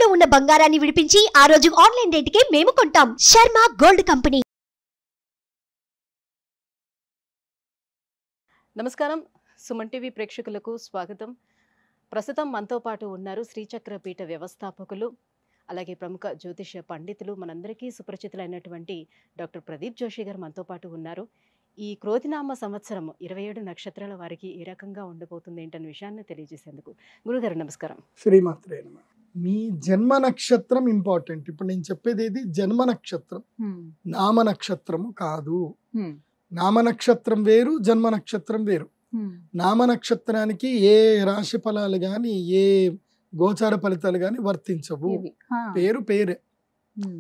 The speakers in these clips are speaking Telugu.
తాకట్టులో ఉన్న బంగారాన్ని విడిపించి ఆ రోజు ఆన్లైన్ రేటుకే మేము కొంటాం. Sharma gold company. నమస్కారం, సుమన్ టీవీ ప్రేక్షకులకు స్వాగతం. ప్రస్తుతం మనతో పాటు ఉన్నారు శ్రీచక్ర పీఠ వ్యవస్థాపకులు, అలాగే ప్రముఖ జ్యోతిష పండితులు, మనందరికీ సుపరిచితులైనటువంటి డాక్టర్ ప్రదీప్ జోషి గారు మనతో పాటు ఉన్నారు. ఈ క్రోధినామ సంవత్సరం 27 నక్షత్రాల వారికి ఏ రకంగా ఉండబోతుంది ఏంటనే విషయాన్ని తెలియజేసేందుకు గురుగారు నమస్కారం. శ్రీమాత్రే నమః. మీ జన్మ నక్షత్రం ఇంపార్టెంట్. ఇప్పుడు నేను చెప్పేది ఏది జన్మ నక్షత్రం, నామ నక్షత్రము కాదు. నామ నక్షత్రం వేరు, జన్మ నక్షత్రం వేరు. నామ నక్షత్రానికి ఏ రాశి ఫలాలు గాని ఏ గోచార ఫలితాలు గాని వర్తించవు. పేరు పేరే,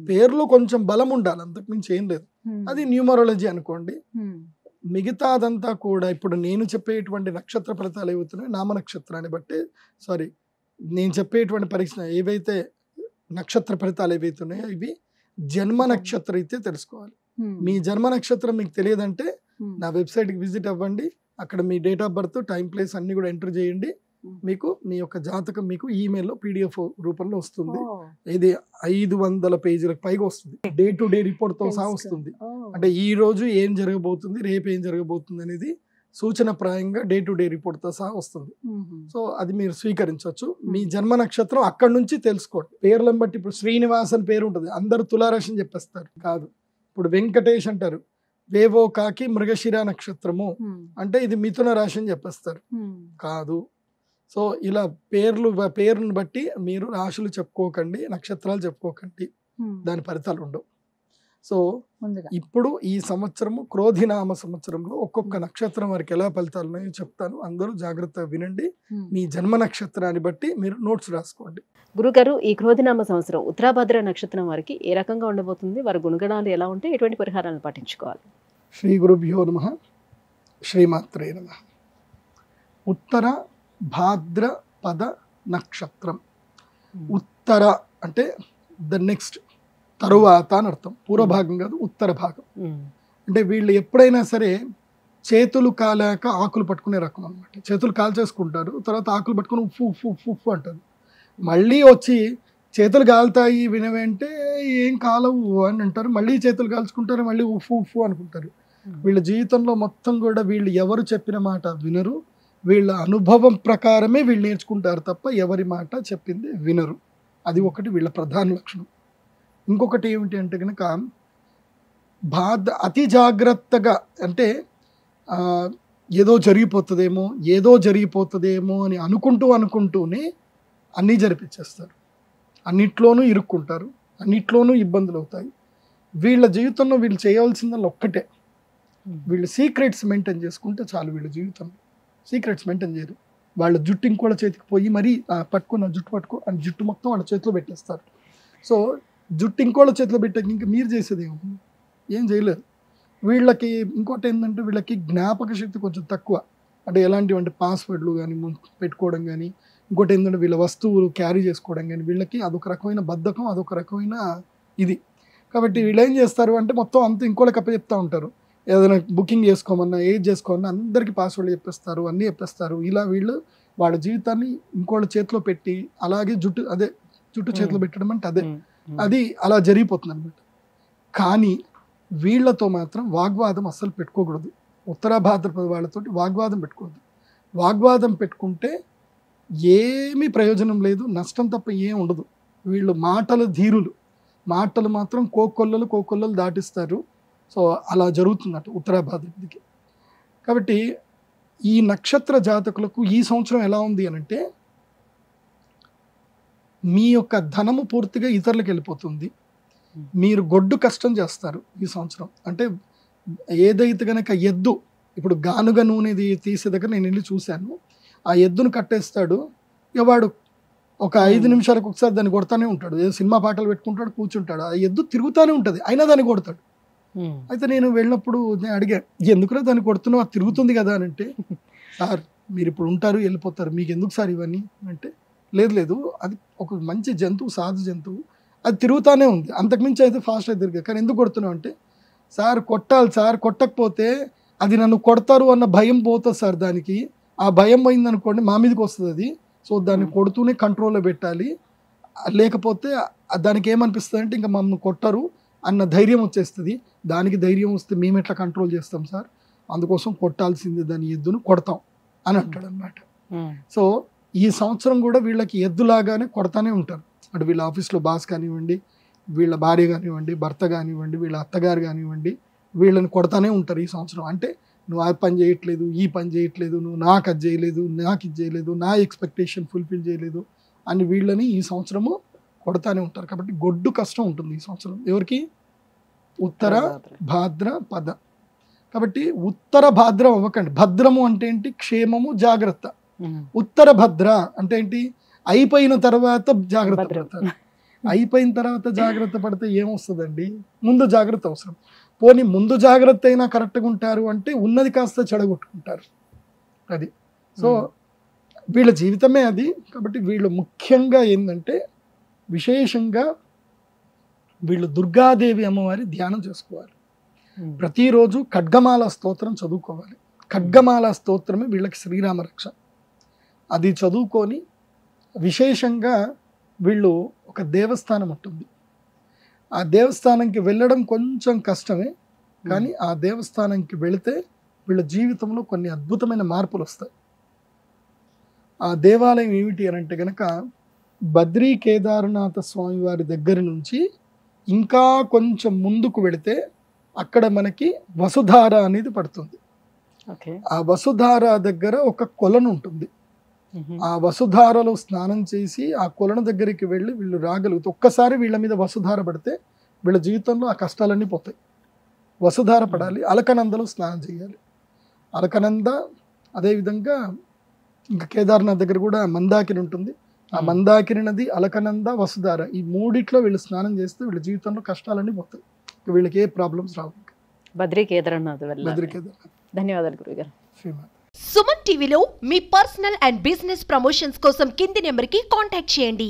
పేరులో కొంచెం బలం ఉండాలి, అంతకు మించి ఏం లేదు. అది న్యూమరాలజీ అనుకోండి. మిగతాదంతా కూడా ఇప్పుడు నేను చెప్పేటువంటి నక్షత్ర ఫలితాలు ఏవవుతున్నాయి నామ నక్షత్రాన్ని బట్టి, సారీ నేను చెప్పేటువంటి పరీక్ష ఏవైతే నక్షత్ర ఫలితాలు ఏవైతున్నాయో ఇవి జన్మ నక్షత్రం అయితే తెలుసుకోవాలి. మీ జన్మ నక్షత్రం మీకు తెలియదంటే నా వెబ్సైట్కి విజిట్ అవ్వండి. అక్కడ మీ date of birth, time, place అన్ని కూడా ఎంటర్ చేయండి. మీకు మీ యొక్క జాతకం మీకు ఈమెయిల్లో PDF రూపంలో వస్తుంది. ఇది 500 పేజీలకు పైగా వస్తుంది. డే టు డే రిపోర్ట్ తో సహా వస్తుంది. అంటే ఈ రోజు ఏం జరగబోతుంది, రేపు ఏం జరగబోతుంది అనేది సూచన ప్రాయంగా డే టు డే రిపోర్ట్ తో సహా వస్తుంది. సో అది మీరు స్వీకరించవచ్చు. మీ జన్మ నక్షత్రం అక్కడ నుంచి తెలుసుకోండి. పేర్లను బట్టి ఇప్పుడు శ్రీనివాస్ అని పేరు ఉంటుంది, అందరూ తులారాశి అని చెప్పేస్తారు. కాదు. ఇప్పుడు వెంకటేష్ అంటారు, వేవో కాకి మృగశిర నక్షత్రము అంటే ఇది మిథున రాశి అని చెప్పేస్తారు. కాదు. సో ఇలా పేరును బట్టి మీరు రాశులు చెప్పుకోకండి, నక్షత్రాలు చెప్పుకోకండి, దాని ఫలితాలు ఉండవు. సో ఇప్పుడు ఈ సంవత్సరము క్రోధినామ సంవత్సరంలో ఒక్కొక్క నక్షత్రం వారికి ఎలా ఫలితాలు ఉన్నాయో చెప్తాను. అందరూ జాగ్రత్తగా వినండి. మీ జన్మ నక్షత్రాన్ని బట్టి మీరు నోట్స్ రాసుకోండి. గురుగారు, ఈ క్రోధినామ సంవత్సరం ఉత్తరాభద్ర నక్షత్రం వారికి ఏ రకంగా ఉండబోతుంది, వారి గుణగణాలు ఎలా ఉంటాయి, ఎటువంటి పరిహారాలను పాటించుకోవాలి? శ్రీ గురుభ్యో నమః. శ్రీమాత్రే నమః. ఉత్తర భాద్రపద నక్షత్రం. ఉత్తర అంటే ద నెక్స్ట్, తరువాత అని అర్థం. పూర్వభాగం కాదు, ఉత్తర భాగం. అంటే వీళ్ళు ఎప్పుడైనా సరే చేతులు కాలాక ఆకులు పట్టుకునే రకం అనమాట. చేతులు కాలు చేసుకుంటారు, తర్వాత ఆకులు పట్టుకుని ఉఫ్ఫు ఉఫ్ఫు ఉఫ్ఫు ఉఫ్ఫు అంటారు. మళ్ళీ వచ్చి చేతులు కాలుతాయి వినవంటే ఏం కాలవు అని అంటారు. మళ్ళీ చేతులు కాల్చుకుంటారు, మళ్ళీ ఉఫ్ఫు ఉఫ్ఫు అనుకుంటారు. వీళ్ళ జీవితంలో మొత్తం కూడా వీళ్ళు ఎవరు చెప్పిన మాట వినరు. వీళ్ళ అనుభవం ప్రకారమే వీళ్ళు నేర్చుకుంటారు తప్ప ఎవరి మాట చెప్పింది వినరు. అది ఒకటి వీళ్ళ ప్రధాన లక్షణం. ఇంకొకటి ఏమిటి అంటే కనుక అతి జాగ్రత్తగా, అంటే ఏదో జరిగిపోతుందేమో అని అనుకుంటూనే అన్నీ జరిపించేస్తారు. అన్నిట్లోనూ ఇరుక్కుంటారు, అన్నిట్లోనూ ఇబ్బందులు అవుతాయి. వీళ్ళ జీవితంలో వీళ్ళు చేయవలసిందల్లా ఒక్కటే, వీళ్ళు సీక్రెట్స్ మెయింటైన్ చేసుకుంటే చాలు. వీళ్ళ జీవితంలో సీక్రెట్స్ మెయింటైన్ చేయరు. వాళ్ళ జుట్టు ఇంకోళ్ళ చేతికి పోయి మరీ పట్టుకున్న జుట్టు పట్టుకో అని జుట్టు మొత్తం వాళ్ళ చేతిలో పెట్టేస్తారు. సో జుట్టు ఇంకోళ్ళ చేతిలో పెట్టాక ఇంకా మీరు చేసేది ఏం చేయలేరు. వీళ్ళకి ఇంకోటి ఏంటంటే వీళ్ళకి జ్ఞాపక శక్తి కొంచెం తక్కువ. అంటే ఎలాంటివి అంటే పాస్వర్డ్లు కానీ పెట్టుకోవడం కానీ, ఇంకోటి ఏంటంటే వీళ్ళ వస్తువులు క్యారీ చేసుకోవడం కానీ, వీళ్ళకి అదొక రకమైన బద్ధకం, అదొక రకమైన ఇది. కాబట్టి వీళ్ళు ఏం చేస్తారు అంటే మొత్తం అంత ఇంకోళ్ళకి అప్పచెప్తూ ఉంటారు. ఏదైనా బుకింగ్ చేసుకోమన్నా, ఏది చేసుకోమన్నా అందరికీ పాస్వర్డ్లు చెప్పేస్తారు, అన్నీ చెప్పేస్తారు. ఇలా వీళ్ళు వాళ్ళ జీవితాన్ని ఇంకోళ్ళ చేతిలో పెట్టి అలాగే జుట్టు చేతిలో పెట్టడం అంటే అది అలా జరిగిపోతుంది అనమాట. కానీ వీళ్ళతో మాత్రం వాగ్వాదం అస్సలు పెట్టుకోకూడదు. ఉత్తర భాద్రపద వాళ్ళతోటి వాగ్వాదం పెట్టుకోవద్దు. వాగ్వాదం పెట్టుకుంటే ఏమీ ప్రయోజనం లేదు, నష్టం తప్ప ఏం ఉండదు. వీళ్ళు మాటలు ధీరులు, మాటలు మాత్రం కోకొల్లలు దాటిస్తారు. సో అలా జరుగుతున్నట్టు ఉత్తర భాద్రపదికి. కాబట్టి ఈ నక్షత్ర జాతకులకు ఈ సంవత్సరం ఎలా ఉంది అనంటే, మీ యొక్క ధనము పూర్తిగా ఇతరులకు వెళ్ళిపోతుంది. మీరు గొడ్డు కష్టం చేస్తారు ఈ సంవత్సరం. అంటే ఏదైతే కనుక ఎద్దు, ఇప్పుడు గానుగ నూనెది తీసే దగ్గర నేను వెళ్ళి చూశాను. ఆ ఎద్దును కట్టేస్తాడు, ఇక వాడు ఒక 5 నిమిషాలకు ఒకసారి దాన్ని కొడతానే ఉంటాడు. ఏదో సినిమా పాటలు పెట్టుకుంటాడు, కూర్చుంటాడు. ఆ ఎద్దు తిరుగుతానే ఉంటుంది, అయినా దాన్ని కొడతాడు. అయితే నేను వెళ్ళినప్పుడు నేను అడిగా, ఎందుకురా దాన్ని కొడుతున్నావు, అది తిరుగుతుంది కదా అని అంటే, సార్ మీరు ఇప్పుడు ఉంటారు వెళ్ళిపోతారు, మీకు ఎందుకు సార్ ఇవన్నీ అంటే, లేదు అది ఒక మంచి జంతువు, సాధు జంతువు, అది తిరుగుతానే ఉంది, అంతకుమించి అయితే ఫాస్ట్ అయితే తిరిగా, కానీ ఎందుకు కొడుతున్నావు అంటే, సార్ కొట్టాలి సార్, కొట్టకపోతే అది నన్ను కొడతారు అన్న భయం పోతుంది సార్, దానికి ఆ భయం పోయిందనుకోండి మా మీదకి వస్తుంది అది. సో దాన్ని కొడుతూనే కంట్రోల్లో పెట్టాలి, లేకపోతే దానికి ఏమనిపిస్తుంది అంటే ఇంకా మమ్మల్ని కొట్టరు అన్న ధైర్యం వచ్చేస్తుంది. దానికి ధైర్యం వస్తే మేము ఎట్లా కంట్రోల్ చేస్తాం సార్, అందుకోసం కొట్టాల్సిందే దాని ఎద్దును కొడతాం అని అంటాడు అనమాట. సో ఈ సంవత్సరం కూడా వీళ్ళకి ఎద్దులాగానే కొడతానే ఉంటారు. అటు వీళ్ళ ఆఫీస్లో బాస్ కానివ్వండి, వీళ్ళ భార్య కానివ్వండి, భర్త కానివ్వండి, వీళ్ళ అత్తగారు కానివ్వండి, వీళ్ళని కొడతానే ఉంటారు ఈ సంవత్సరం. అంటే నువ్వు ఆ పని చేయట్లేదు, ఈ పని చేయట్లేదు, నువ్వు నాకు అది చేయలేదు, నాకు ఇది చేయలేదు, నా ఎక్స్పెక్టేషన్ ఫుల్ఫిల్ చేయలేదు అని వీళ్ళని ఈ సంవత్సరము కొడతానే ఉంటారు. కాబట్టి గొడ్డు కష్టం ఉంటుంది ఈ సంవత్సరం. ఎవరికి? ఉత్తర భాద్ర పద. కాబట్టి ఉత్తర భాద్రం అవ్వకండి. భద్రము అంటే ఏంటి? క్షేమము, జాగ్రత్త. ఉత్తర భద్ర అంటే ఏంటి? అయిపోయిన తర్వాత జాగ్రత్త పడతారు. అయిపోయిన తర్వాత జాగ్రత్త పడితే ఏమొస్తుందండి? ముందు జాగ్రత్త అవసరం. పోనీ ముందు జాగ్రత్త అయినా కరెక్ట్గా ఉంటారు అంటే ఉన్నది కాస్త చెడగొట్టుకుంటారు. అది. సో వీళ్ళ జీవితమే అది. కాబట్టి వీళ్ళు ముఖ్యంగా ఏంటంటే విశేషంగా వీళ్ళు దుర్గాదేవి అమ్మవారి ధ్యానం చేసుకోవాలి. ప్రతిరోజు ఖడ్గమాల స్తోత్రం చదువుకోవాలి. ఖడ్గమాల స్తోత్రమే వీళ్ళకి శ్రీరామ రక్ష. అది చదువుకొని విశేషంగా వీళ్ళు ఒక దేవస్థానం ఉంటుంది, ఆ దేవస్థానంకి వెళ్ళడం కొంచెం కష్టమే, కానీ ఆ దేవస్థానంకి వెళితే వీళ్ళ జీవితంలో కొన్ని అద్భుతమైన మార్పులు వస్తాయి. ఆ దేవాలయం ఏమిటి అని అంటే కనుక బద్రీ కేదారనాథ స్వామి వారి దగ్గర నుంచి ఇంకా కొంచెం ముందుకు వెళితే అక్కడ మనకి వసుధార అనేది పడుతుంది. ఆ వసుధార దగ్గర ఒక కొలను ఉంటుంది. ఆ వసుధారలో స్నానం చేసి ఆ కొలను దగ్గరికి వెళ్ళి వీళ్ళు రాగలుగుతారు. ఒక్కసారి వీళ్ళ మీద వసుధార పడితే వీళ్ళ జీవితంలో ఆ కష్టాలన్నీ పోతాయి. వసుధార పడాలి. అలకనందలో స్నానం చేయాలి. అలకనంద, అదేవిధంగా ఇంకా కేదార్నాథ్ దగ్గర కూడా మందాకిని ఉంటుంది. ఆ మందాకిని నది, అలకనంద, వసుధార, ఈ మూడిట్లో వీళ్ళు స్నానం చేస్తే వీళ్ళ జీవితంలో కష్టాలన్నీ పోతాయి. వీళ్ళకి ఏ ప్రాబ్లమ్స్ రావు. బద్రీ కేదార్నాథ్. బద్రీ కేదార్నాథ్. ధన్యవాదాలు గురుగారు. శ్రీమాన్. సుమన్ టీవీలో మీ పర్సనల్ అండ్ బిజినెస్ ప్రమోషన్స్ కోసం కింది నెంబర్కి కాంటాక్ట్ చేయండి.